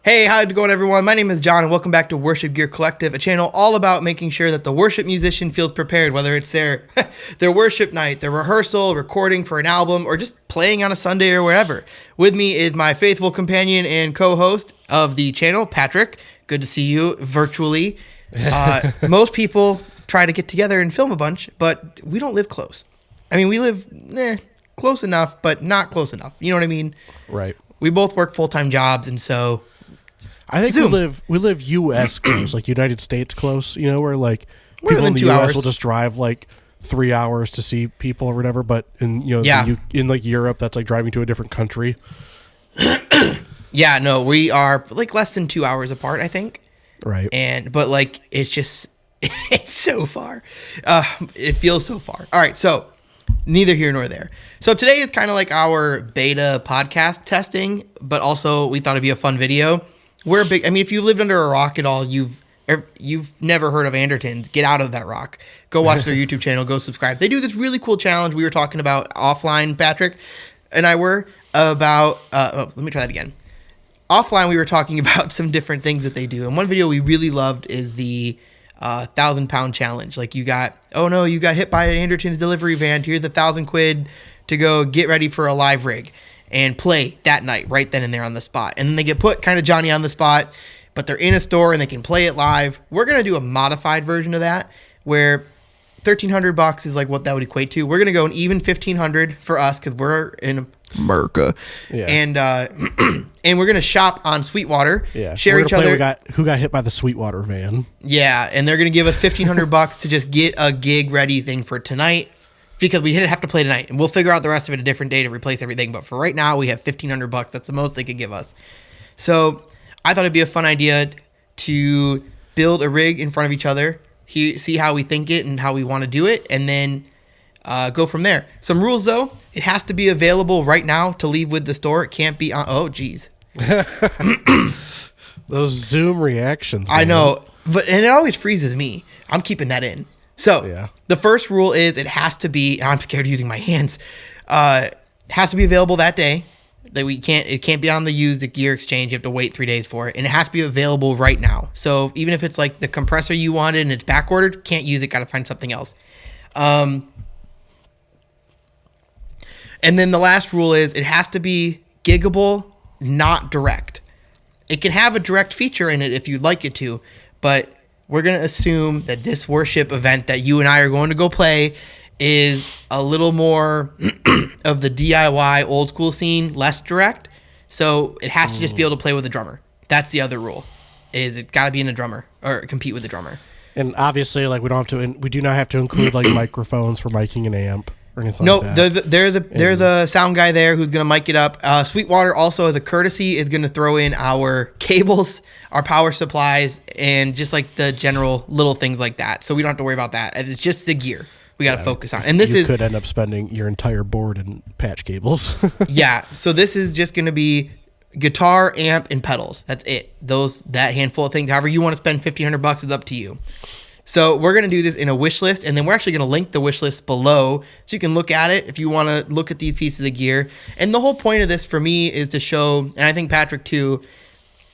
Hey, how's it going, everyone? My name is John, and welcome back to Worship Gear Collective, a channel all about making sure that the worship musician feels prepared, whether it's their worship night, their rehearsal, recording for an album, or just playing on a Sunday or wherever. With me is my faithful companion and co-host of the channel, Patrick. Good to see you virtually. Most people try to get together and film a bunch, but we don't live close. I mean, we live close enough, but not close enough. You know what I mean? Right. We both work full-time jobs, and so... I think we live U.S. close, like United States close, you know, where like We're people in the 2 U.S. hours. will just drive like 3 hours to see people or whatever, but in in like Europe, that's like driving to a different country. Yeah, no, we are like less than 2 hours apart, I think. Right. But like it's just it's so far. It feels so far. All right, so neither here nor there. So today is kind of like our beta podcast testing, but also we thought it'd be a fun video. We're big. I mean, if you lived under a rock at all, you've never heard of Andertons. Get out of that rock. Go watch their YouTube channel. Go subscribe. They do this really cool challenge we were talking about offline. Patrick and I were about. Let me try that again. Offline, we were talking about some different things that they do. And one video we really loved is the 1,000-pound challenge. Like you got hit by an Andertons delivery van. Here's the £1,000 to go get ready for a live rig and play that night right then and there on the spot. And then they get put kind of Johnny on the spot, but they're in a store and they can play it live. We're going to do a modified version of that where $1,300 is like what that would equate to. We're going to go an even $1,500 for us because we're in America. Yeah. And and we're going to shop on Sweetwater. Yeah. Share each other. Who got hit by the Sweetwater van. Yeah. And they're going to give us $1,500 to just get a gig ready thing for tonight. Because we have to play tonight, and we'll figure out the rest of it a different day to replace everything. But for right now, we have $1,500. That's the most they could give us. So I thought it'd be a fun idea to build a rig in front of each other, see how we think it and how we want to do it, and then go from there. Some rules, though. It has to be available right now to leave with the store. It can't be on... Oh, geez. Those Zoom reactions. Man. I know, and it always freezes me. I'm keeping that in. So The first rule is it has to be, and I'm scared of using my hands, it has to be available that day. That it can't be on the used gear exchange. You have to wait 3 days for it. And it has to be available right now. So even if it's like the compressor you wanted and it's back ordered, can't use it, got to find something else. And then the last rule is it has to be giggable, not direct. It can have a direct feature in it if you'd like it to, but we're going to assume that this worship event that you and I are going to go play is a little more of the DIY old school scene, less direct. So it has to just be able to play with a drummer. That's the other rule, is it got to be in a drummer or compete with a drummer. And obviously, like we do not have to include like microphones for miking an amp. Nope, there's a sound guy there who's going to mic it up. Sweetwater also, as a courtesy, is going to throw in our cables, our power supplies, and just like the general little things like that. So we don't have to worry about that. It's just the gear we got to focus on. And you could end up spending your entire board in patch cables. Yeah, so this is just going to be guitar, amp, and pedals. That's it. That handful of things. However you want to spend $1,500 is up to you. So we're going to do this in a wish list, and then we're actually going to link the wish list below so you can look at it if you want to look at these pieces of gear. And the whole point of this for me is to show, and I think Patrick too,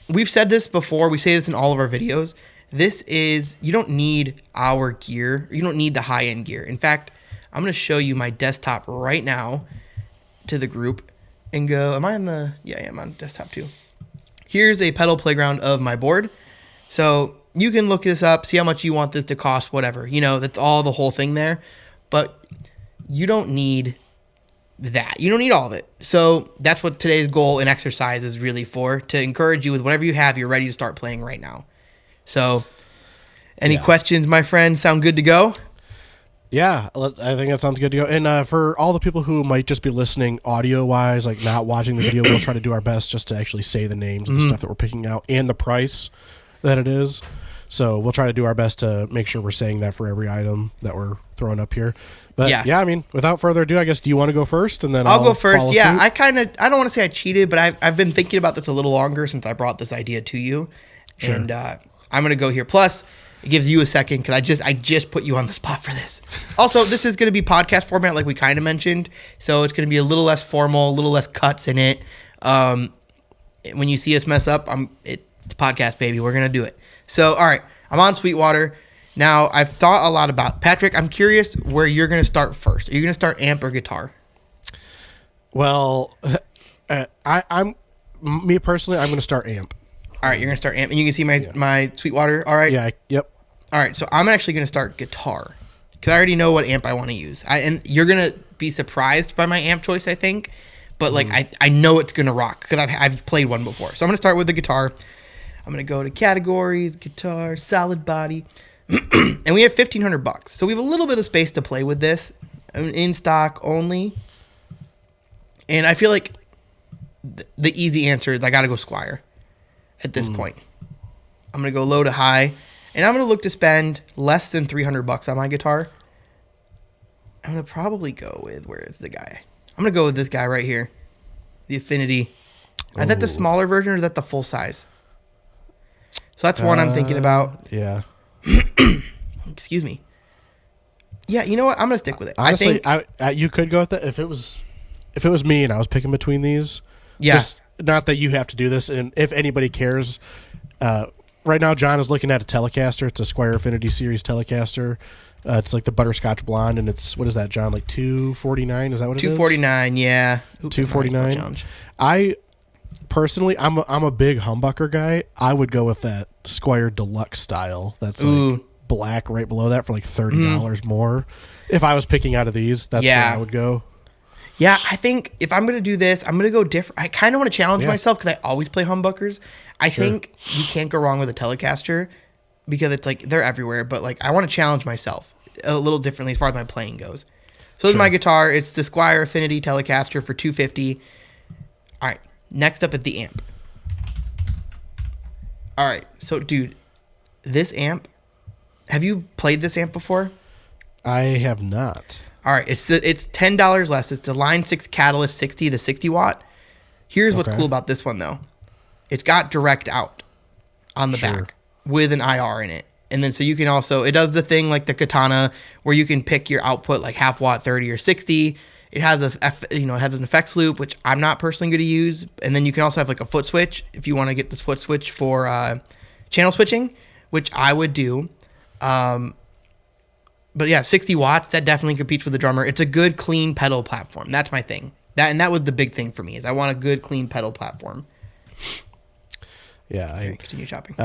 we've said this before, we say this in all of our videos, you don't need our gear, you don't need the high-end gear. In fact, I'm going to show you my desktop right now to the group and go, am I on the, yeah, I'm on desktop too. Here's a pedal playground of my board. So you can look this up, see how much you want this to cost, whatever. You know, that's all the whole thing there. But you don't need that. You don't need all of it. So that's what today's goal and exercise is really for, to encourage you with whatever you have, you're ready to start playing right now. So any questions, my friend? Sound good to go? Yeah, I think that sounds good to go. And for all the people who might just be listening audio-wise, like not watching the video, we'll try to do our best just to actually say the names of the stuff that we're picking out and the price that it is. So we'll try to do our best to make sure we're saying that for every item that we're throwing up here. But yeah, I mean, without further ado, I guess, do you want to go first? And then I'll go first. Yeah, suit? I don't want to say I cheated, but I've been thinking about this a little longer since I brought this idea to you. Sure. And I'm going to go here. Plus, it gives you a second because I just put you on the spot for this. Also, this is going to be podcast format like we kind of mentioned. So it's going to be a little less formal, a little less cuts in it. when you see us mess up, it's a podcast, baby. We're gonna do it. So, all right, I'm on Sweetwater. Now, I've thought a lot about Patrick. I'm curious where you're gonna start first. Are you gonna start amp or guitar? Well, I'm me personally. I'm going to start amp. All right, you're gonna start amp, and you can see my Sweetwater. All right. Yeah. Yep. All right, so I'm actually gonna start guitar because I already know what amp I want to use. And you're gonna be surprised by my amp choice, I think. But like I know it's gonna rock because I've played one before. So I'm gonna start with the guitar. I'm gonna go to categories, guitar, solid body, and we have $1,500. So we have a little bit of space to play with this, in stock only. And I feel like the easy answer is I gotta go Squier at this point. I'm gonna go low to high, and I'm gonna look to spend less than $300 on my guitar. I'm gonna probably go with where is the guy? I'm going to go with this guy right here. The Affinity. Is that the smaller version or is that the full size? So that's one I'm thinking about. Yeah. Excuse me. Yeah, you know what? I'm going to stick with it. Honestly, you could go with it if it was me and I was picking between these. Yeah. Just, not that you have to do this, and if anybody cares, right now John is looking at a Telecaster. It's a Squier Affinity Series Telecaster. It's like the butterscotch blonde, and it's, what is that, John? Like $249? Is that what it is? $249, yeah. $249. I personally, I'm a big humbucker guy. I would go with that Squier Deluxe style. That's like black right below that for like $30 more. If I was picking out of these, that's where I would go. Yeah, I think if I'm going to do this, I'm going to go different. I kind of want to challenge myself because I always play humbuckers. I think you can't go wrong with a Telecaster because it's like they're everywhere, but like I want to challenge myself a little differently as far as my playing goes. So this is my guitar. It's the Squier Affinity Telecaster for $250. All right, next up is the amp. All right, so dude, this amp, have you played this amp before? I have not. All right, it's $10 less. It's the Line 6 Catalyst 60 to 60 watt. Here's what's cool about this one though. It's got direct out on the back with an IR in it. And then so you can also, it does the thing like the Katana where you can pick your output like half watt, 30 or 60. It has it has an effects loop, which I'm not personally going to use. And then you can also have like a foot switch if you want to get this foot switch for channel switching, which I would do. But yeah, 60 watts, that definitely competes with the drummer. It's a good, clean pedal platform. That's my thing. That was the big thing for me is I want a good, clean pedal platform. Yeah. Continue chopping.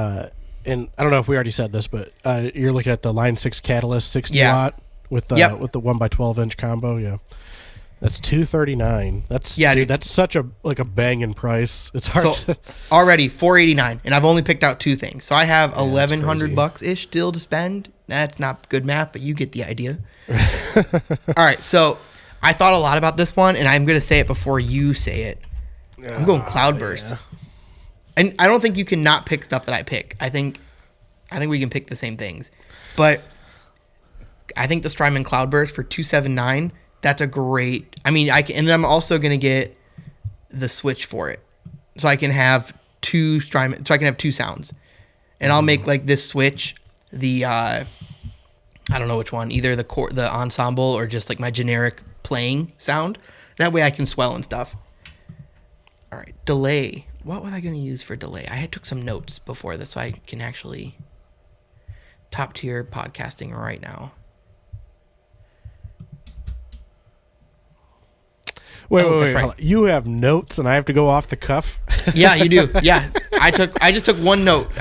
And I don't know if we already said this, but you're looking at the Line 6 Catalyst 60 watt with the 1x12 inch combo. Yeah, that's $239. Dude, that's such a banging price. It's hard. So already $489, and I've only picked out two things. So I have $1,100 ish still to spend. That's not good math, but you get the idea. All right, so I thought a lot about this one, and I'm gonna say it before you say it. I'm going Cloudburst. Yeah. And I don't think you can not pick stuff that I pick. I think we can pick the same things. But I think the Strymon Cloudburst for $279, that's a great... I mean, and then I'm also going to get the switch for it. So I can have two Strymon... So I can have two sounds. And I'll make like this switch, the... I don't know which one. Either the ensemble or just like my generic playing sound. That way I can swell and stuff. All right, delay. What was I going to use for delay? I took some notes before this so I can actually top tier podcasting right now. Wait. Right. You have notes and I have to go off the cuff? Yeah, you do. Yeah. I just took one note.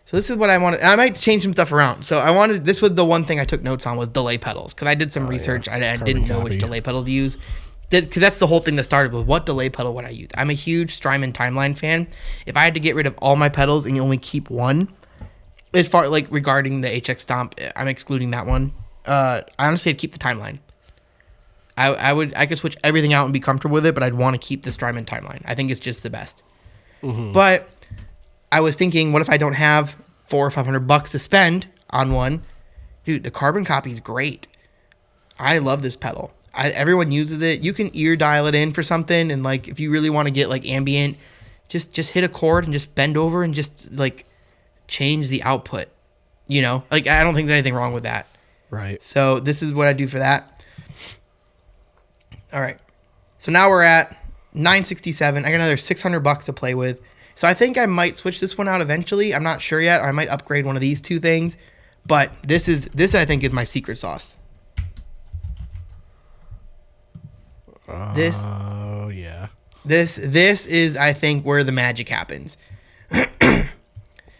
So this is what I wanted. I might change some stuff around. So this was the one thing I took notes on was delay pedals because I did some research. Yeah. I didn't know which delay pedal to use. Because that's the whole thing that started with what delay pedal would I use. I'm a huge Strymon Timeline fan. If I had to get rid of all my pedals and you only keep one, as far like regarding the HX Stomp, I'm excluding that one. I honestly would keep the Timeline. I could switch everything out and be comfortable with it, but I'd want to keep the Strymon Timeline. I think it's just the best. Mm-hmm. But I was thinking, what if I don't have $400 or $500 to spend on one? Dude, the carbon copy is great. I love this pedal. Everyone uses it. You can ear dial it in for something, and like if you really want to get like ambient, just hit a chord and just bend over and just like change the output. You know, like I don't think there's anything wrong with that. Right. So this is what I do for that. All right. So now we're at 967. I got another $600 to play with. So I think I might switch this one out eventually. I'm not sure yet. Or I might upgrade one of these two things. But this I think is my secret sauce. Oh yeah. This is, I think, where the magic happens.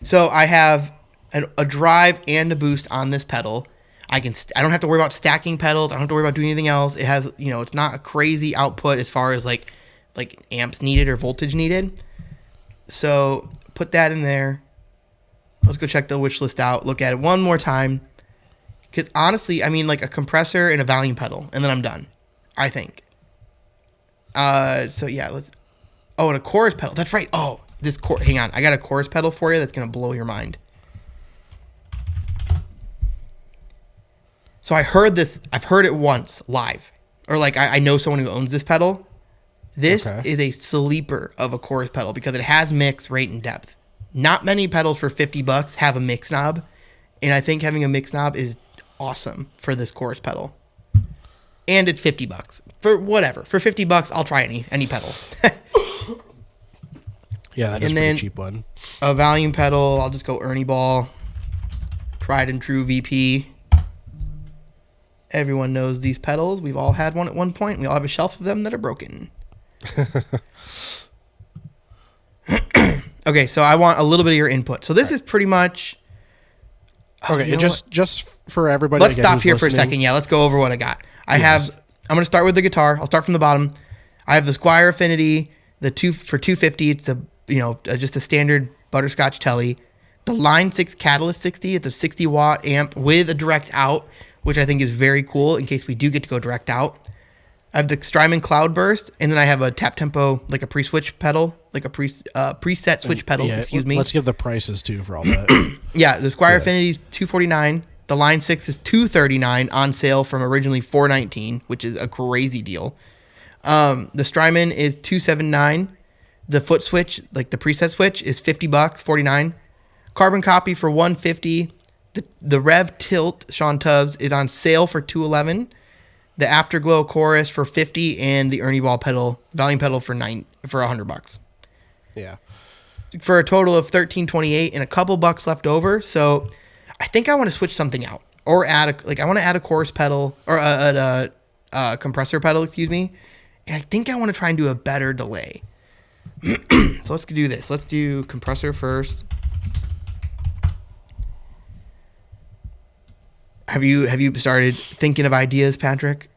So I have a drive and a boost on this pedal. I don't have to worry about stacking pedals. I don't have to worry about doing anything else. It has, it's not a crazy output as far as like amps needed or voltage needed. So put that in there. Let's go check the wish list out. Look at it one more time. Because honestly, I mean, like a compressor and a volume pedal, and then I'm done, I think. So yeah, and a chorus pedal. That's right. Oh, hang on. I got a chorus pedal for you that's going to blow your mind. So I've heard it once live, or like I know someone who owns this pedal. This is a sleeper of a chorus pedal because it has mix, rate, and depth. Not many pedals for $50 have a mix knob, and I think having a mix knob is awesome for this chorus pedal. And it's $50 for whatever. For $50, I'll try any pedal. Yeah, that is a pretty cheap one. A volume pedal, I'll just go Ernie Ball, tried and true VP. Everyone knows these pedals. We've all had one at one point. We all have a shelf of them that are broken. Okay, so I want a little bit of your input. So this is pretty much. Okay, just for everybody. Let's stop here for a second. Yeah, let's go over what I got. I'm going to start with the guitar. I'll start from the bottom. I have the Squier Affinity, for 250. It's just a standard butterscotch telly. The Line 6 Catalyst 60. It's a 60 watt amp with a direct out, which I think is very cool in case we do get to go direct out. I have the Strymon Cloudburst, and then I have a tap tempo, like a pre-switch pedal, like a preset switch pedal. Excuse me. Let's give the prices too for all that. Yeah, the Squier Affinity is $249. The Line 6 is $239 on sale from originally $419, which is a crazy deal. The Strymon is $279. The foot switch, like the preset switch, is $50, $49. Carbon copy for $150. The Rev Tilt Sean Tubbs is on sale for $211. The Afterglow Chorus for $50, and the Ernie Ball pedal, volume pedal for $100. Yeah. For a total of $1,328 and a couple bucks left over. So I think I want to switch something out or I want to add a chorus pedal or a compressor pedal, excuse me. And I think I want to try and do a better delay. So let's do this. Let's do compressor first. Have you started thinking of ideas, Patrick?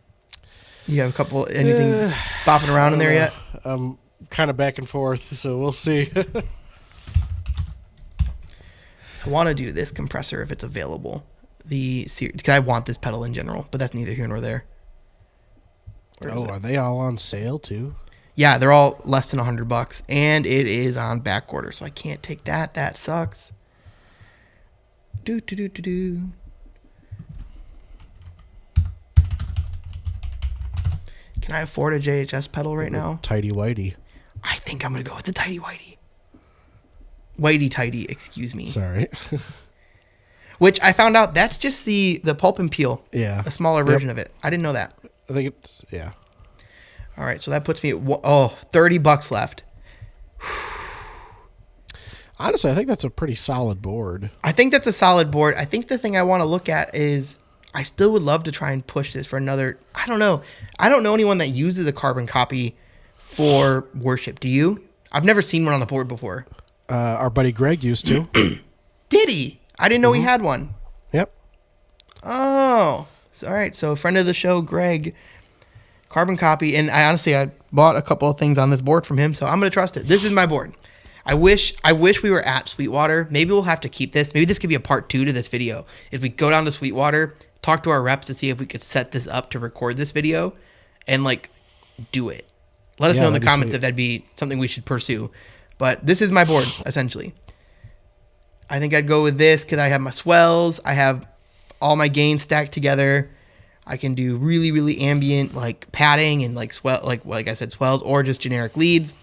You have anything bopping around in there yet? I'm kind of back and forth, so we'll see. I want to do this compressor if it's available. Because I want this pedal in general, but that's neither here nor there. Are they all on sale too? Yeah, they're all less than $100, and it is on back order, so I can't take that. That sucks. Do. Can I afford a JHS pedal right now? Tidy Whitey. I think I'm going to go with the Tidy Whitey. Whitey Tidy, excuse me. Sorry. Which I found out that's just the Pulp and Peel. Yeah. A smaller version of it. I didn't know that. I think it's, yeah. All right, so that puts me at $30 left. Honestly, I think that's a pretty solid board. I think that's a solid board. I think the thing I want to look at is I still would love to try and push this for another. I don't know. I don't know anyone that uses a carbon copy for worship. Do you? I've never seen one on the board before. Our buddy Greg used to. Did he? I didn't know he had one. Yep. Oh. All right. So friend of the show, Greg, carbon copy. And I bought a couple of things on this board from him, so I'm going to trust it. This is my board. I wish we were at Sweetwater. Maybe we'll have to keep this. Maybe this could be a part 2 to this video. If we go down to Sweetwater, talk to our reps to see if we could set this up to record this video and do it. Let us know in the comments if that'd be something we should pursue. But this is my board, essentially. I think I'd go with this because I have my swells. I have all my gains stacked together. I can do really, really ambient padding and swell, like I said, swells or just generic leads.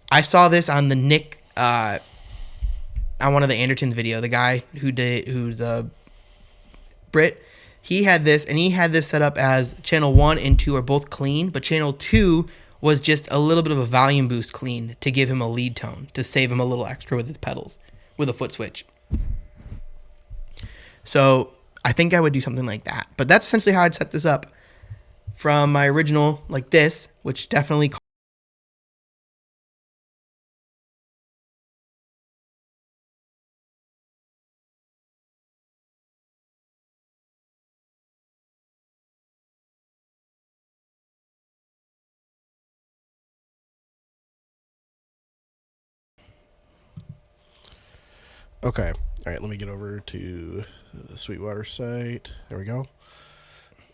I saw this on the Nick, on one of the Andertons video. The guy who's a Brit, he had this, and he had this set up as channel 1 and 2 are both clean, but channel 2 was just a little bit of a volume boost clean to give him a lead tone, to save him a little extra with his pedals, with a foot switch. So I think I would do something like that. But that's essentially how I'd set this up from my original, like this, which definitely... Okay. All right, let me get over to the Sweetwater site. There we go.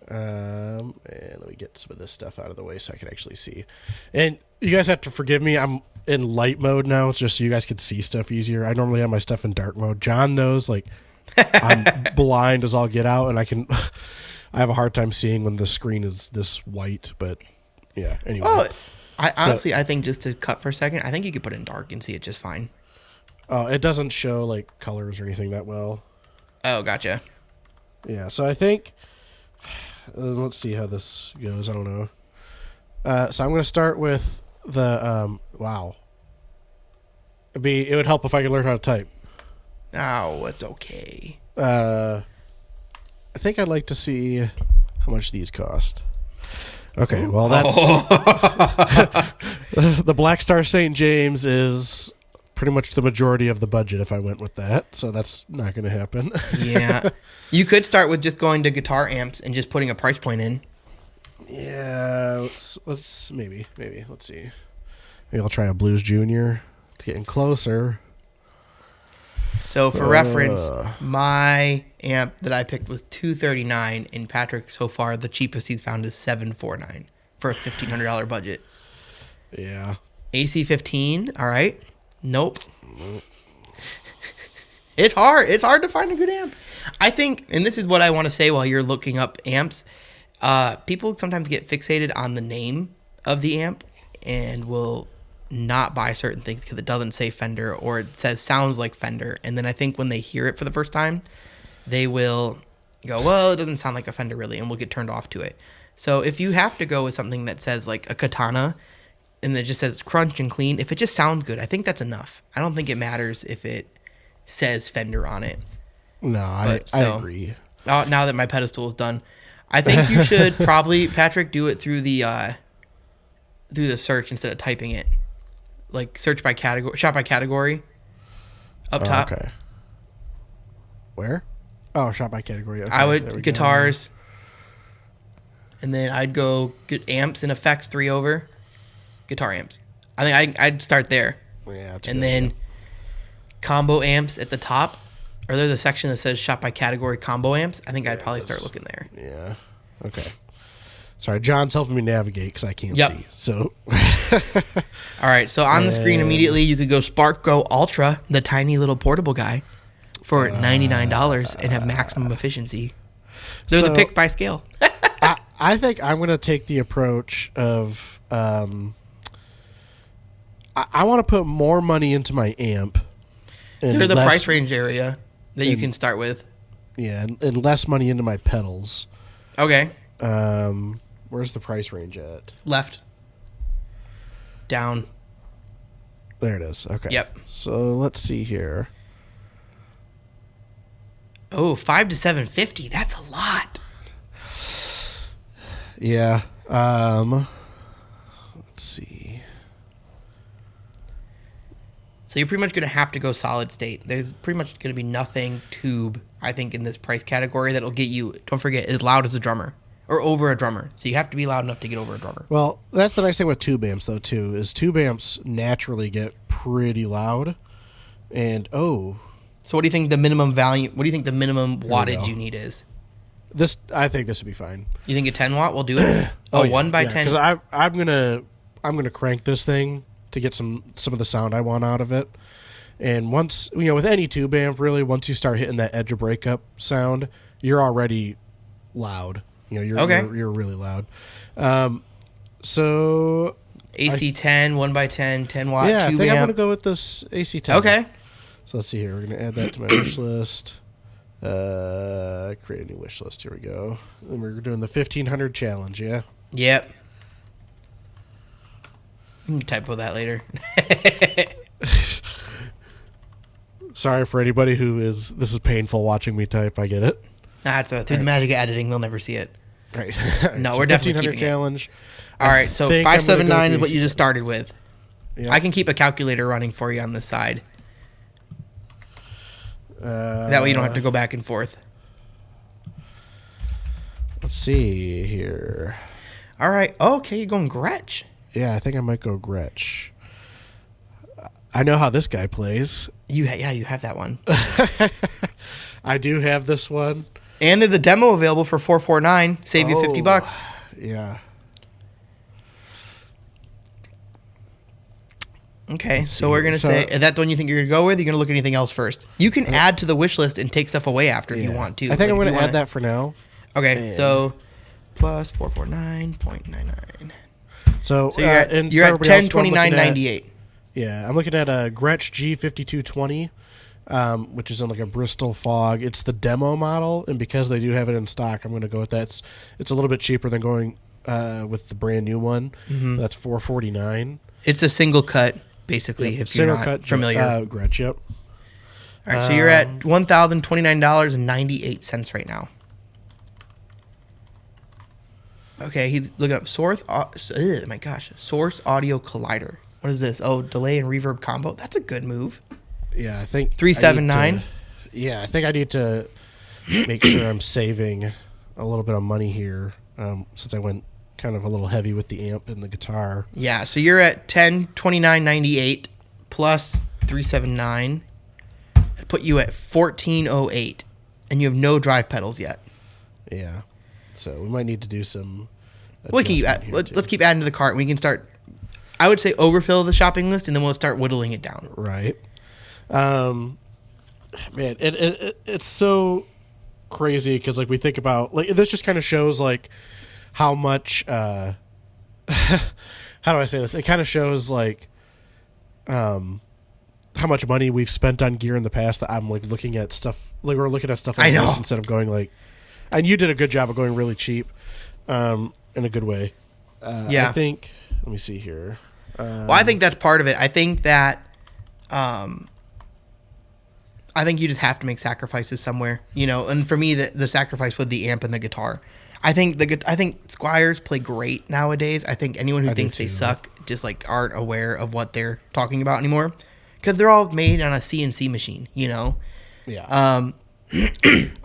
And let me get some of this stuff out of the way so I can actually see. And you guys have to forgive me. I'm in light mode now, just so you guys can see stuff easier. I normally have my stuff in dark mode. John knows, like, I'm blind as all get out, and I have a hard time seeing when the screen is this white. But yeah, anyway. Oh, I think just to cut for a second, I think you could put it in dark and see it just fine. Oh, it doesn't show like colors or anything that well. Oh, gotcha. Yeah, so I think let's see how this goes. I don't know. So I'm going to start with the wow. It would help if I could learn how to type. Oh, it's okay. I think I'd like to see how much these cost. Okay, well that's the Black Star St. James is pretty much the majority of the budget if I went with that, so that's not going to happen. Yeah. You could start with just going to guitar amps and just putting a price point in. Yeah, let's maybe let's see. Maybe I'll try a Blues Junior. It's getting closer. So for reference, my amp that I picked was $239, and Patrick so far the cheapest he's found is $749 for a $1,500 budget. Yeah. AC15, all right. Nope. It's hard. It's hard to find a good amp. I think, and this is what I want to say while you're looking up amps, people sometimes get fixated on the name of the amp and will not buy certain things because it doesn't say Fender or it sounds like Fender. And then I think when they hear it for the first time, they will go, well, it doesn't sound like a Fender really, and will get turned off to it. So if you have to go with something that says like a Katana, and it just says crunch and clean, if it just sounds good, I think that's enough. I don't think it matters if it says Fender on it. No, I agree. Now that my pedestal is done, I think you should probably, Patrick, do it through the search instead of typing it. Like search by category, shop by category, up top. Okay. Where? Oh, shop by category. Okay, I would guitars, and then I'd go get amps and effects 3 over. Guitar amps. I think I'd start there. Yeah, and then combo amps at the top. Or there's a section that says shop by category combo amps. I think I'd probably start looking there. Yeah. Okay. Sorry, John's helping me navigate because I can't see. So. All right. So on the screen immediately, you could go Spark Go Ultra, the tiny little portable guy, for $99 and have maximum efficiency. They're the pick by scale. I think I'm going to take the approach of I want to put more money into my amp. They're the price range area that you can start with. Yeah, and less money into my pedals. Okay. Where's the price range at? Left. Down. There it is. Okay. Yep. So let's see here. Oh, $500 to $750. That's a lot. Yeah. Let's see. So you're pretty much going to have to go solid state. There's pretty much going to be nothing tube, I think, in this price category that'll get you, don't forget, as loud as a drummer or over a drummer. So you have to be loud enough to get over a drummer. Well, that's the nice thing with tube amps, though, too, is tube amps naturally get pretty loud. And, so what do you think the minimum wattage you need is? I think this would be fine. You think a 10 watt will do it? Oh, yeah, 1 by 10? Because I'm gonna crank this thing to get some of the sound I want out of it. And once, with any tube amp, really, once you start hitting that edge of breakup sound, you're already loud. You're really loud. So AC 10, 1 by 10, 10 watt yeah, tube I think amp. I'm gonna go with this AC 10. Okay. So let's see here. We're gonna add that to my wish list. Create a new wish list. Here we go. And we're doing the 1500 challenge, yeah? Yep. You can typo that later. Sorry for anybody this is painful watching me type. I get it. Nah, it's through the magic of editing, they'll never see it. Right. No, we're definitely keeping challenge. All right, so 579 is what you just started with. Yeah. I can keep a calculator running for you on the side. That way you don't have to go back and forth. Let's see here. All right. Okay, you're going Gretsch. Yeah, I think I might go Gretsch. I know how this guy plays. You have that one. I do have this one. And there's the demo available for $449. Save you $50. Yeah. Okay, so we're going to say, is that the one you think you're going to go with? You're going to look at anything else first? You can add to the wish list and take stuff away after if you want to. I think I'm going to add that for now. Okay, so plus 449.99. So you're at 1029.98. Yeah, I'm looking at a Gretsch G5220, which is in like a Bristol Fog. It's the demo model, and because they do have it in stock, I'm going to go with that. It's a little bit cheaper than going with the brand new one. Mm-hmm. That's $449. It's a single cut, basically, if you're not familiar. Gretsch, yep. All right, so you're at $1,029.98 right now. Okay, he's looking up Source Audio Collider. What is this? Oh, delay and reverb combo. That's a good move. Yeah, I think 379. I think I need to make sure I'm saving a little bit of money here, since I went kind of a little heavy with the amp and the guitar. Yeah, so you're at 1029.98 plus 379. That put you at 1408, and you have no drive pedals yet. Yeah, so we might need to do some. Let's keep adding to the cart. We can start. I would say overfill the shopping list, and then we'll start whittling it down. Right. Man, it's so crazy because like we think about like this just kind of shows like how much. How do I say this? It kind of shows like, how much money we've spent on gear in the past. That I'm like looking at stuff like we're looking at stuff like this instead of going like. And you did a good job of going really cheap, in a good way. Yeah. I think. Let me see here. Well, I think that's part of it. I think that, I think you just have to make sacrifices somewhere, you know. And for me, the sacrifice was the amp and the guitar. I think Squiers play great nowadays. I think anyone who thinks they suck just like aren't aware of what they're talking about anymore, because they're all made on a CNC machine, you know. Yeah. I'm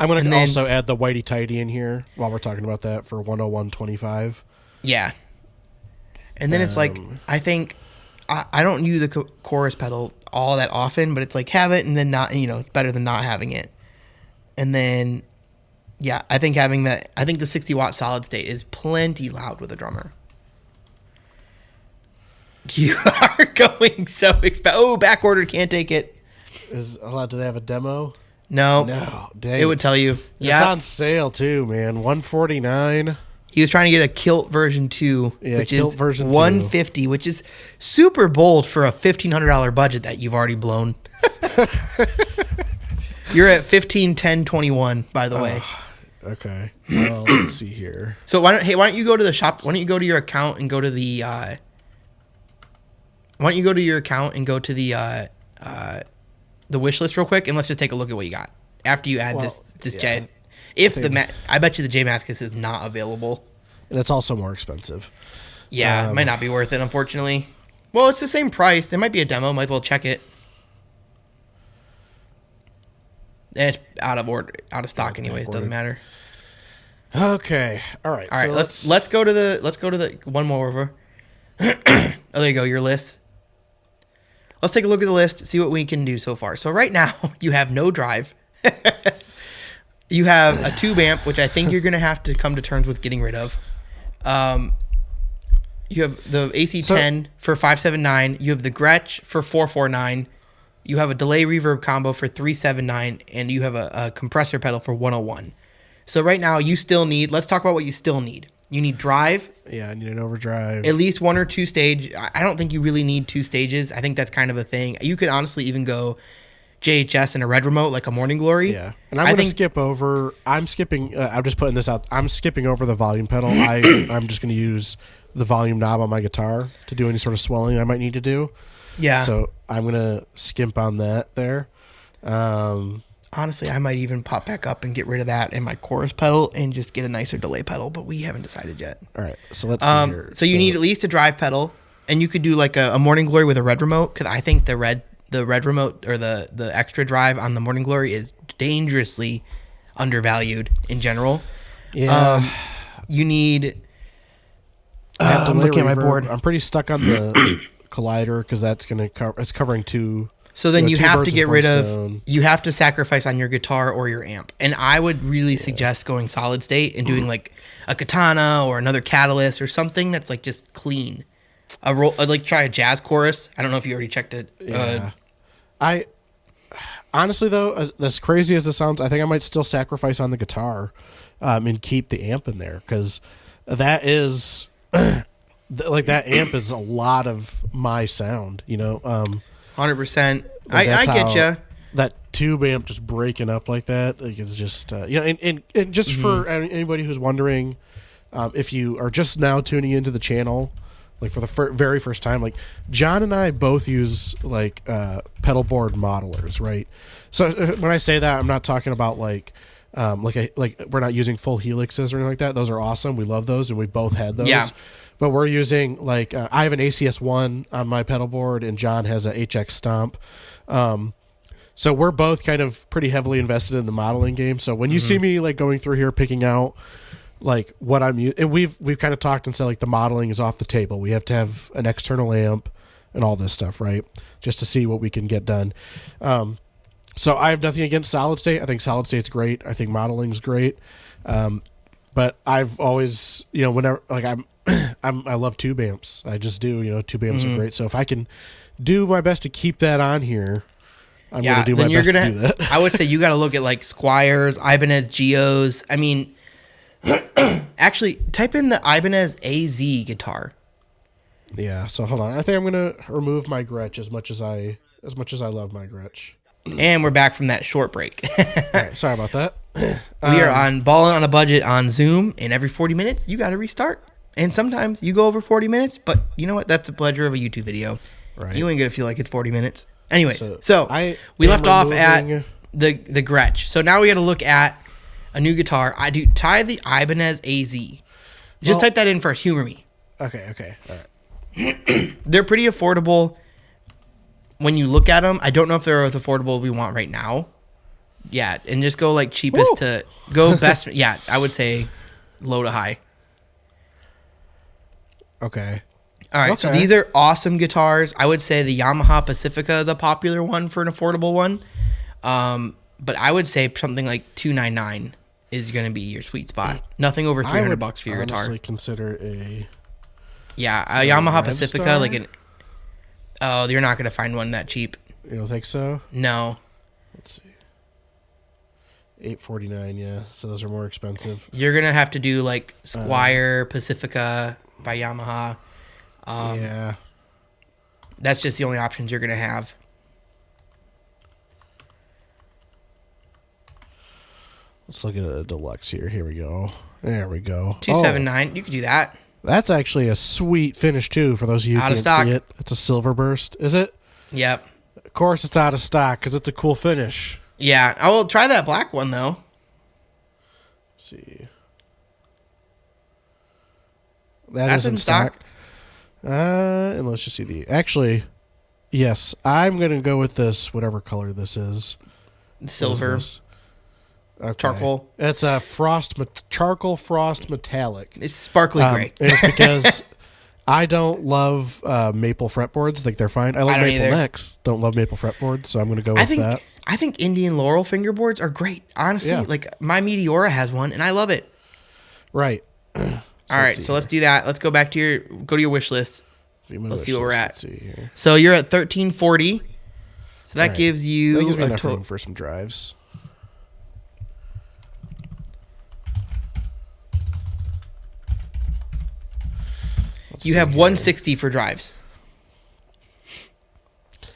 going to also add the Whitey Tighty in here while we're talking about that for 101.25. Yeah. And then it's like, I think, I don't use the chorus pedal all that often, but it's like have it and then not, you know, it's better than not having it. And then, yeah, I think the 60 watt solid state is plenty loud with a drummer. You are going so expensive. Oh, back order, can't take it. Do they have a demo? No. Dang. It would tell you. Yeah. It's on sale too, man. $149. He was trying to get a Kilt version 2, which is version $150, which is super bold for a $1,500 budget that you've already blown. You're at $15.10.21, by the way. Okay. Well, let's see here. So why don't you go to the shop? Why don't you go to your account and go to the? Why don't you go to your account and go to the wish list real quick, and let's just take a look at what you got after you add this jet. I bet you the J Mascis is not available. And it's also more expensive. Yeah, it might not be worth it, unfortunately. Well, it's the same price. There might be a demo. Might as well check it. It's out of stock anyways. Doesn't matter. Okay. All right. So let's go to the one more over. Oh, there you go. Your list. Let's take a look at the list. See what we can do so far. So right now you have no drive. You have a tube amp, which I think you're going to have to come to terms with getting rid of. You have the AC10 for $579. You have the Gretsch for $449. You have a delay reverb combo for $379, and you have a compressor pedal for $101. So right now you still need. Let's talk about what you still need. You need drive. Yeah, I need an overdrive. At least 1 or 2 stage. I don't think you really need 2 stages. I think that's kind of a thing. You could honestly even go JHS and a red remote like a Morning Glory. Yeah, and I'm going to skip over. I'm skipping. I'm just putting this out. I'm skipping over the volume pedal. I'm just going to use the volume knob on my guitar to do any sort of swelling I might need to do. Yeah. So I'm going to skimp on that there. Honestly, I might even pop back up and get rid of that in my chorus pedal and just get a nicer delay pedal, but we haven't decided yet. All right, so let's see here. So you need at least a drive pedal, and you could do like a Morning Glory with a red remote, because I think the red remote or the extra drive on the Morning Glory is dangerously undervalued in general. Yeah. You need... I'm looking at my board. I'm pretty stuck on the collider because that's going to cover. It's covering two. So then you have to get rid of. You have to sacrifice on your guitar or your amp, and I would really suggest going solid state and doing like a Katana or another Catalyst or something that's like just clean. Like try a jazz chorus. I don't know if you already checked it. Yeah. I honestly though, as crazy as this sounds, I think I might still sacrifice on the guitar, and keep the amp in there because that is. Like that amp is a lot of my sound, 100%. I get you. That tube amp just breaking up like that, like it's just and just for anybody who's wondering, if you are just now tuning into the channel, like for the very first time, like John and I both use like pedal board modelers, right? So when I say that, I'm not talking about like we're not using full helixes or anything like that. Those are awesome. We love those, and we both had those. Yeah. But we're using like I have an ACS1 on my pedal board, and John has a HX Stomp. So we're both kind of pretty heavily invested in the modeling game. So when you see me like going through here picking out like what I'm using, and we've kind of talked and said like the modeling is off the table. We have to have an external amp and all this stuff, right? Just to see what we can get done. So I have nothing against solid state. I think solid state's great. I think modeling's great. But I've always, whenever like I love tube amps. I just do. Tube amps are great. So if I can do my best to keep that on here, I'm going to do my best to do that. I would say you got to look at like Squiers, Ibanez Geos. I mean, actually, type in the Ibanez AZ guitar. Yeah. So hold on. I think I'm going to remove my Gretsch as much as I love my Gretsch. And we're back from that short break. All right, sorry about that. We are on Balling on a Budget on Zoom, and every 40 minutes, you got to restart. And sometimes you go over 40 minets, but you know what? That's the pleasure of a YouTube video. Right. You ain't going to feel like it's 40 minutes. Anyways, so we left off at the Gretsch. So now we got to look at a new guitar. Try the Ibanez AZ. Just type that in first. Humor me. Okay. All right. They're pretty affordable. When you look at them, I don't know if they're as affordable as we want right now. Yeah, and just go like cheapest to go best. Yeah, I would say low to high. Okay. All right, so these are awesome guitars. I would say the Yamaha Pacifica is a popular one for an affordable one. But I would say something like $299 is going to be your sweet spot. Nothing over $300 for your guitar. I would consider a Yamaha Pacifica like an. Oh, you're not going to find one that cheap. You don't think so? No. Let's see. $849, yeah. So those are more expensive. You're going to have to do like Squier Pacifica by Yamaha. Yeah. That's just the only options you're going to have. Let's look at a deluxe here. Here we go. There we go. $279. You could do that. That's actually a sweet finish too. For those of you who can't see it, it's a silver burst. Is it? Yep. Of course, it's out of stock because it's a cool finish. Yeah, I will try that black one though. Let's see. That's in stock. And let's just see the. Actually, yes, I'm gonna go with this. Whatever color this is. Silver. Okay. Charcoal. It's a charcoal frost metallic. It's sparkly gray. And it's because I don't love maple fretboards. Like they're fine. I love maple necks. Don't love maple fretboards. So I'm going to go with that. I think Indian Laurel fingerboards are great. Honestly, like my Meteora has one, and I love it. Right. All right, so let's do that. Let's go back to your wish list. Let's see what we're at. Let's see here. So you're at $1,340. So that gives you me enough room for some drives. You have $160 for drives,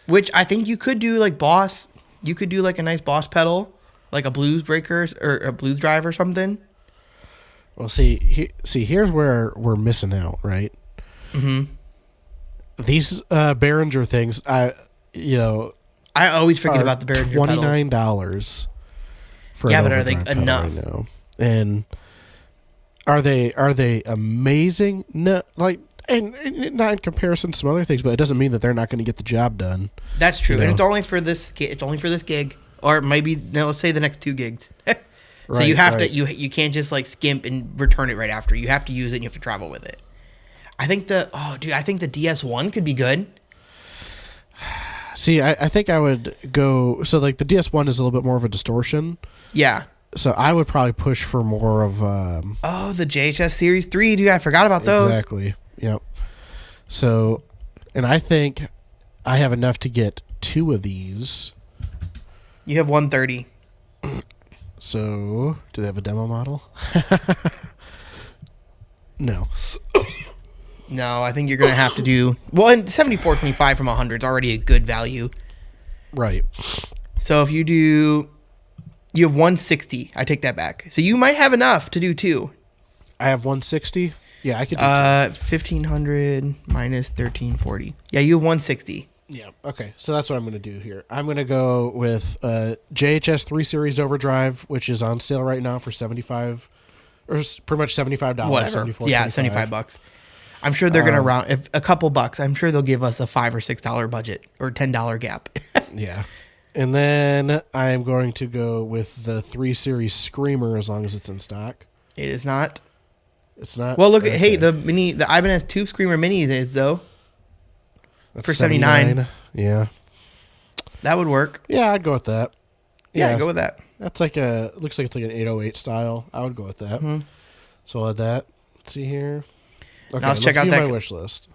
which I think you could do like Boss You could do like a nice Boss pedal, like a blues breaker or a blues drive or something. Well, here's where we're missing out, right? Mm-hmm. These Behringer things, I always forget about the Behringer pedals. $29 for Yeah, an but are they overdrive pedal enough? right now. And are they amazing? No, like, and not in comparison to some other things, but it doesn't mean that they're not going to get the job done. That's true, You and know? it's only for this. It's only for this gig, or maybe let's say the next 2 gigs. So Right, you have right. to you can't just like skimp and return it right after. You have to use it and you have to travel with it. I think the DS1 could be good. See, I think I would go. So, like, the DS1 is a little bit more of a distortion. Yeah. So I would probably push for more of Oh, the JHS Series 3, dude. I forgot about those. exactly. Yep. So, and I think I have enough to get 2 of these. You have 130. So, do they have a demo model? No. No, I think you're going to have to do... Well, and 7425 from 100 is already a good value. Right. So if you do... You have 160. I take that back. So you might have enough to do 2. I have 160. Yeah, I could do 1500 minus 1340. Yeah, you have 160. 2. Yeah. Okay. So that's what I'm going to do here. I'm going to go with JHS 3 Series Overdrive, which is on sale right now for $75, or pretty much $75. Whatever. Yeah, $75. I'm sure they're going to round... If a couple bucks, I'm sure they'll give us a $5 or $6 budget or $10 gap. Yeah. And then I'm going to go with the 3 Series Screamer as long as it's in stock. It is not. It's not. Well, look at... Okay. Hey, the Ibanez Tube Screamer Mini is, though. That's for 79. Yeah. That would work. Yeah, I'd go with that. Yeah, go with that. That's looks like it's like an 808 style. I would go with that. Mm-hmm. So I'll add that. Let's see here. Okay, let's check out do that- my wish list.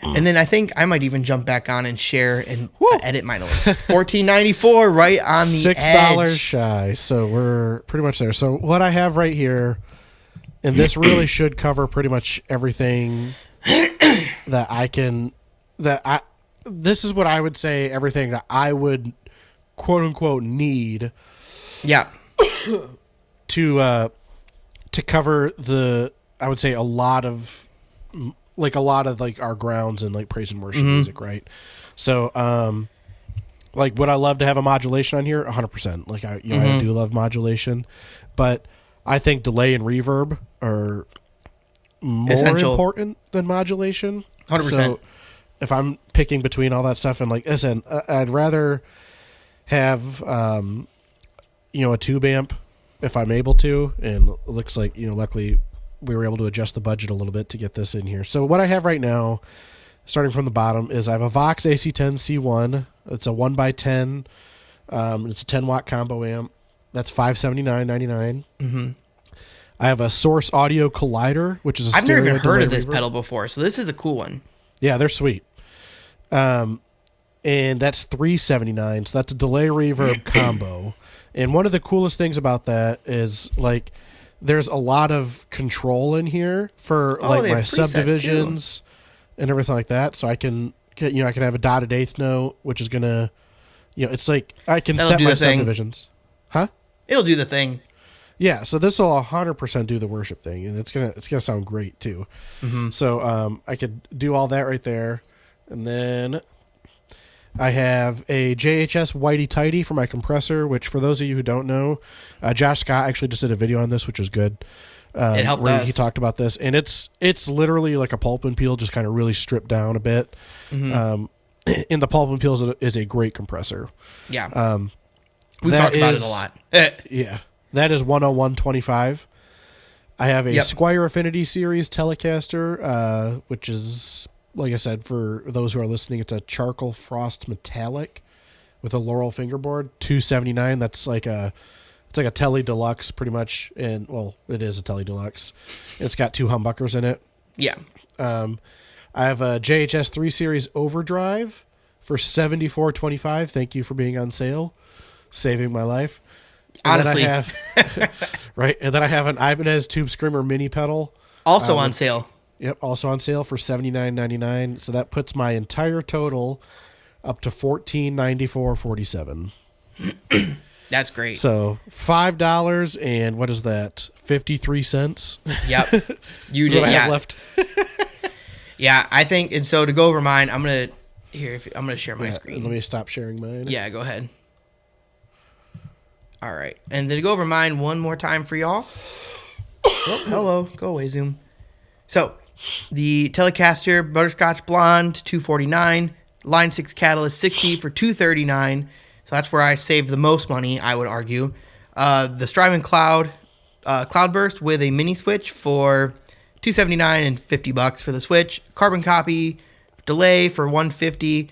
And then I think I might even jump back on and share and edit mine a little. $14.94 right on the $6 edge. shy. So we're pretty much there. So what I have right here, and this really should cover pretty much everything that I can. This is what I would say. Everything that I would, quote unquote, need Yeah. to cover the. I would say a lot of like our grounds and like praise and worship music, right? So, like, would I love to have a modulation on here? 100%. Like, I do love modulation, but I think delay and reverb are more Essential. important than modulation. 100%. So, if I'm picking between all that stuff, and like, listen, I'd rather have a tube amp if I'm able to, and it looks like luckily we were able to adjust the budget a little bit to get this in here. So what I have right now, starting from the bottom, is I have a Vox AC10 C1. It's a 1x10. It's a 10-watt combo amp. That's $579.99. Mm-hmm. I have a Source Audio Collider, which is a I've never stereo even heard delay of this reverb. pedal before, so this is a cool one. Yeah, they're sweet. And that's $379. So that's a delay reverb combo. And one of the coolest things about that is like there's a lot of control in here for like they have my presets, subdivisions and everything like that. So I can get, I can have a dotted eighth note, which is gonna, it's like I can That'll set do my the thing. subdivisions. Huh? It'll do the thing. Yeah. So this will 100% do the worship thing, and it's gonna sound great too. Mm-hmm. So I could do all that right there, and then I have a JHS Whitey Tighty for my compressor, which for those of you who don't know, Josh Scott actually just did a video on this, which was good. It helped where us. He talked about this, and it's literally like a pulp and peel, just kind of really stripped down a bit. Mm-hmm. And the pulp and peel is a great compressor. Yeah. We've that talked about it is- a lot. Yeah, that is 101.25. I have a Yep. Squier Affinity Series Telecaster, which is, like I said, for those who are listening, it's a charcoal frost metallic with a Laurel fingerboard, $279. That's like it's like a Tele Deluxe pretty much, and well, it is a Tele Deluxe. It's got 2 humbuckers in it. Yeah. I have a JHS 3 Series Overdrive for $74.25. Thank you for being on sale, saving my life. And Honestly. then I have, right, and then I have an Ibanez Tube Screamer mini pedal. Also on sale. Yep, also on sale for $79.99. So that puts my entire total up to $1494.47. That's great. So $5 and what is that? 53 cents. Yep. You That's what did. I Yeah. have left. Yeah. I think, and so to go over mine, I'm gonna share my Yeah, screen. let me stop sharing mine. Yeah. Go ahead. All right. And then to go over mine one more time for y'all. Oh, hello. Go away, Zoom. So the Telecaster Butterscotch Blonde 249, Line 6 Catalyst 60 for 239. So that's where I saved the most money, I would argue. The Strymon Cloudburst with a mini switch for $279 and $50 for the switch. Carbon copy delay for $150.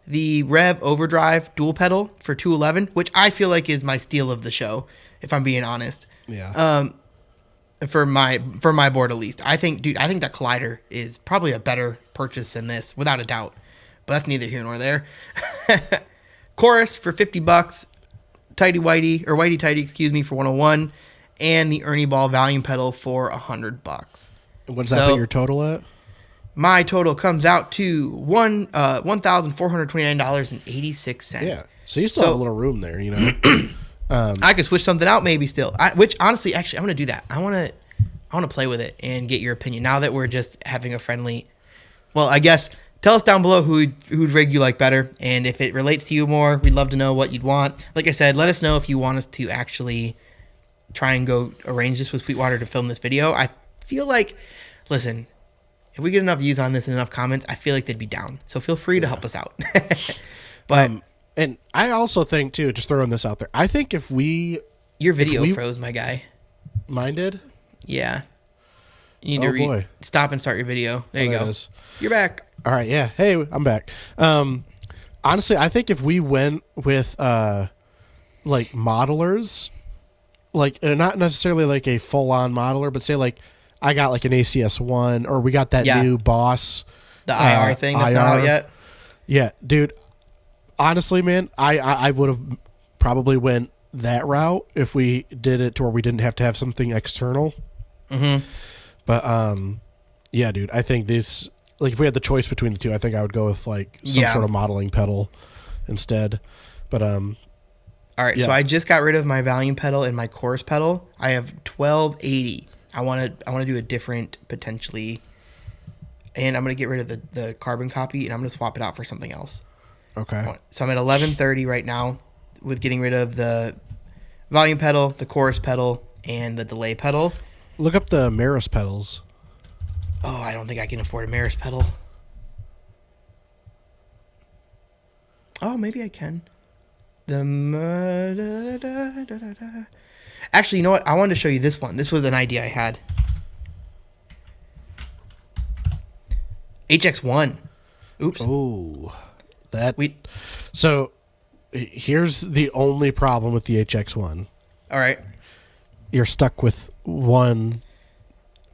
The Rev Overdrive dual pedal for $211, which I feel like is my steal of the show, if I'm being honest. Yeah. For my board at least. I think that Collider is probably a better purchase than this, without a doubt. But that's neither here nor there. Chorus for $50, Whitey Tighty, excuse me, for 101, and the Ernie Ball volume pedal for $100. What does that put your total at? My total comes out to $1,429.86. Yeah. So you still have a little room there, you know. I could switch something out maybe still. Which honestly, actually, I'm gonna do that. I wanna play with it and get your opinion now that we're just having a friendly. Well, I guess tell us down below who'd rig you like better, and if it relates to you more, we'd love to know what you'd want. Like I said, let us know if you want us to actually try and go arrange this with Sweetwater to film this video. I feel like, listen, if we get enough views on this and enough comments, I feel like they'd be down. So feel free to help us out. But and I also think too, just throwing this out there, I think if your video froze, my guy. Mine did? Yeah. You need to stop and start your video. There you go. You're back. All right, yeah. Hey, I'm back. Honestly, I think if we went with like modelers, like not necessarily like a full-on modeler, but say like I got like an ACS1 or we got that new Boss. The IR thing that's not out yet? Yeah, dude. Honestly, man, I would have probably went that route if we did it to where we didn't have to have something external. Mm-hmm. But yeah, dude, I think this, like, if we had the choice between the two, I think I would go with like some sort of modeling pedal instead. But all right, so I just got rid of my volume pedal and my chorus pedal. I have 1280. I want to do a different potentially, and I'm gonna get rid of the carbon copy and I'm gonna swap it out for something else. Okay. So I'm at 1130 right now with getting rid of the volume pedal, the chorus pedal, and the delay pedal. Look up the Maris pedals. Oh, I don't think I can afford a Maris pedal. Oh, maybe I can. Actually, you know what? I wanted to show you this one. This was an idea I had. HX1. Oops. Oh, so here's the only problem with the HX1. All right. You're stuck with one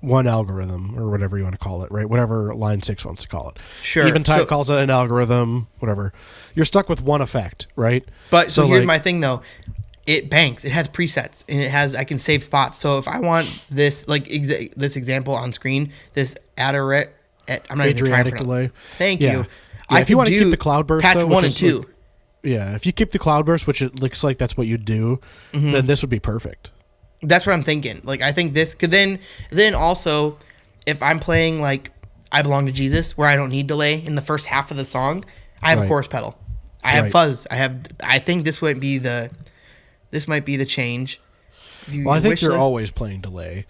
algorithm or whatever you want to call it, right? Whatever Line 6 wants to call it. Sure. Eventide calls it an algorithm, whatever. You're stuck with one effect, right? But so here's my thing though. It banks. It has presets and I can save spots. So if I want this, like this example on screen, this I'm not even trying to pronounce. delay. Thank you. Yeah, if you want to keep the Cloudburst, patch though, 1 and 2. Like, yeah, if you keep the Cloudburst, which it looks like that's what you do, then this would be perfect. That's what I'm thinking. Like, I think this could then also, if I'm playing like I Belong to Jesus, where I don't need delay in the first half of the song, I have a chorus pedal. I have fuzz. I think this might be the change. Well, I think you're always playing delay.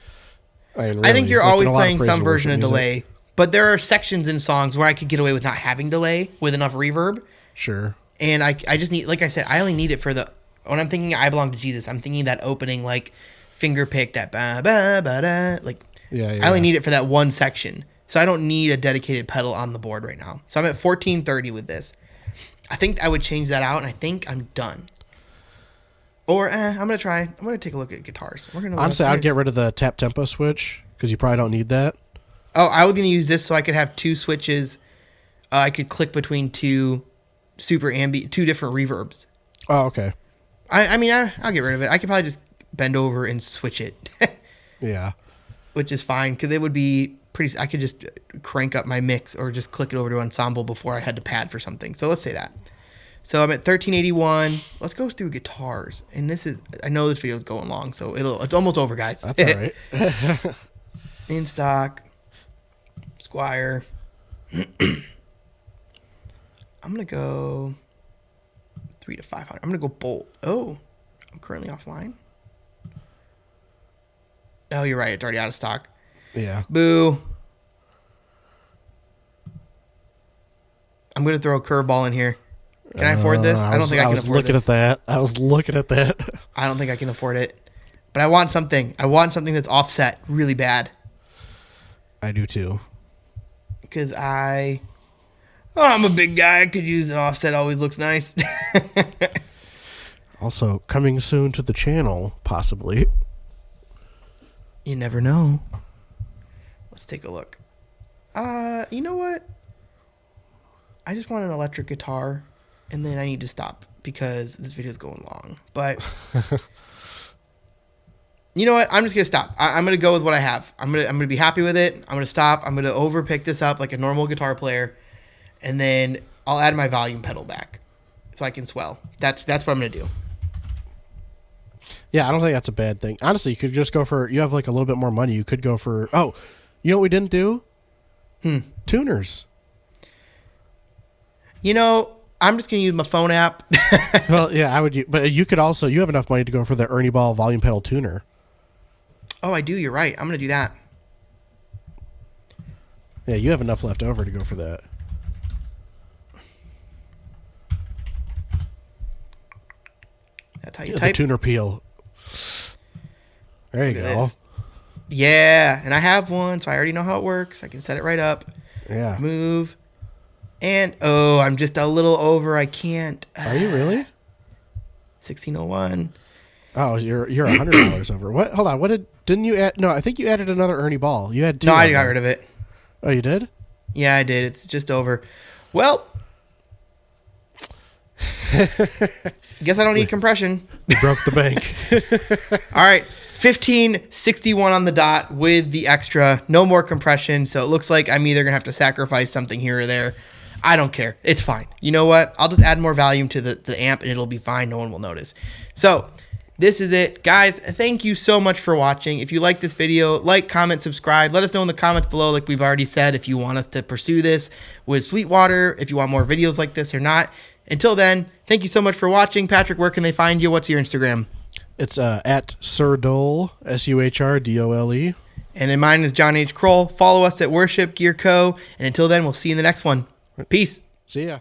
I think you're always playing some version of delay. But there are sections in songs where I could get away with not having delay with enough reverb. Sure. And I just need, like I said, I only need it for when I'm thinking I Belong to Jesus, I'm thinking that opening, like, finger pick, that ba ba ba da, like, I only need it for that one section. So I don't need a dedicated pedal on the board right now. So I'm at 1430 with this. I think I would change that out, and I think I'm done. Or I'm going to take a look at guitars. Honestly, I'd get rid of the tap tempo switch because you probably don't need that. Oh, I was going to use this so I could have two switches. I could click between two different reverbs. Oh, okay. I'll get rid of it. I could probably just bend over and switch it. Yeah. Which is fine because it would be pretty. I could just crank up my mix or just click it over to Ensemble before I had to pad for something. So let's say that. So I'm at 1381. Let's go through guitars. And I know this video is going long, so it's almost over, guys. That's all right. In stock, Squire. I'm gonna go 3 to 500. I'm gonna go Bolt. Oh, I'm currently offline. Oh, you're right. It's already out of stock. Yeah. Boo. I'm gonna throw a curveball in here. Can I afford this? I don't think I can afford this. I was looking at that. I don't think I can afford it. But I want something. I want something that's offset really bad. I do too. Because I'm a big guy. I could use an offset. Always looks nice. Also, coming soon to the channel, possibly. You never know. Let's take a look. You know what? I just want an electric guitar, and then I need to stop because this video is going long. But you know what? I'm just gonna stop. I'm gonna go with what I have. I'm gonna be happy with it. I'm gonna stop. I'm gonna overpick this up like a normal guitar player, and then I'll add my volume pedal back so I can swell. That's what I'm gonna do. Yeah, I don't think that's a bad thing. Honestly, you could just go for. You have like a little bit more money. You could go for. Oh, you know what we didn't do? Tuners. You know, I'm just gonna use my phone app. Well, yeah, I would. But you could also. You have enough money to go for the Ernie Ball volume pedal tuner. Oh, I do. You're right. I'm gonna do that. Yeah, you have enough left over to go for that. That's how you The type. tuner peel. There you Look at go. this. Yeah, and I have one, so I already know how it works. I can set it right up. Yeah. Move. And, I'm just a little over. I can't. Are you really? 1601. Oh, you're $100 over. What? Hold on. Didn't you add? No, I think you added another Ernie Ball. You had two. No, I got rid of it. Oh, you did? Yeah, I did. It's just over. Well, guess I don't need compression. You broke the bank. All right. 1561 on the dot with the extra. No more compression. So it looks like I'm either going to have to sacrifice something here or there. I don't care. It's fine. You know what? I'll just add more volume to the amp and it'll be fine. No one will notice. So this is it. Guys, thank you so much for watching. If you like this video, like, comment, subscribe. Let us know in the comments below, like we've already said, if you want us to pursue this with Sweetwater, if you want more videos like this or not. Until then, thank you so much for watching. Patrick, where can they find you? What's your Instagram? It's at Sir Dole, SUHRDOLE. And then mine is John H. Kroll. Follow us at Worship Gear Co. And until then, we'll see you in the next one. Peace. See ya.